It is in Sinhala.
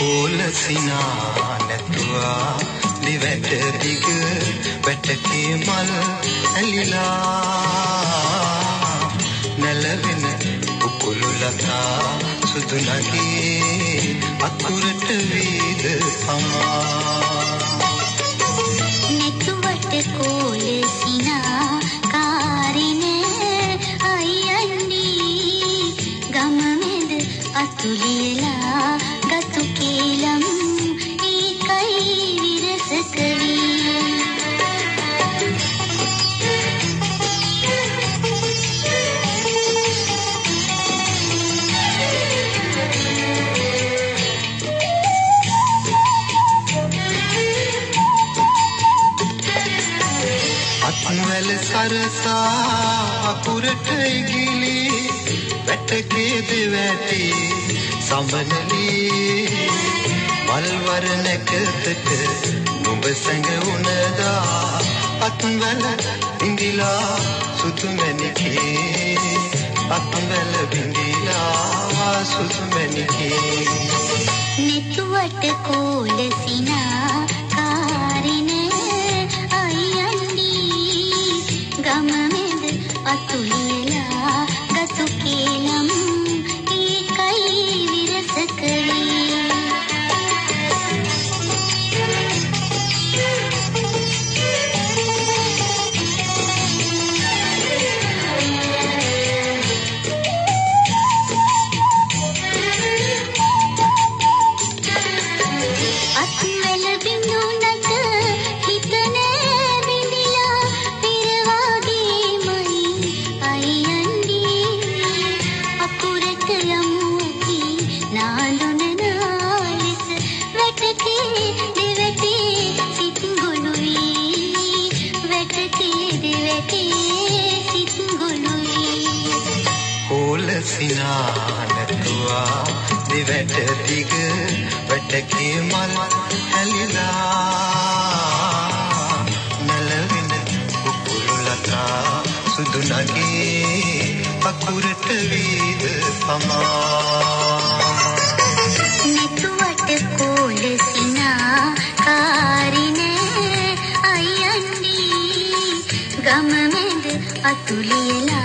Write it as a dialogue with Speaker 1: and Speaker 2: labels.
Speaker 1: ඕලසිනා නැතුවා දිවැට දිග වැටකේ මල් ඇලිලා නැලවෙන උකුළු ලතා සුදු නගේ අකුරට වේද පමා
Speaker 2: නැතුවට කෝලසිනා කාරිනේ අයන්නේ ගම මෙද අතුලියලා ගතු කේලම් ඒකයි විරසකවි
Speaker 1: අත්වැල සරසා අකුරට ඉගිලි වැටකේ දෙවැටි සමනලී මල්වර නැකතට නුඹ සැඟවුණදා අත්වැල බිඳිලා සුතුමැණිකේ අත්වැල බිඳිලා සුතුමැණිකේ
Speaker 2: නැතුවට කෝලසිනා කාරිනේ අයන්නේ ගම මෙද අතුලියලා ගතු කේලම් ඒකයි විරසකවි
Speaker 1: ඕලසිනා නැතුවා දිවැට දිග වැටකේ මල් ඇලිලා නැලවෙන උකුළු ලතා සුදු නගේ අකුරට වේද පමා
Speaker 2: නැතුවට කෝලසිනා කාරිනේ අයන්නේ ගම මෙද අතුලියලා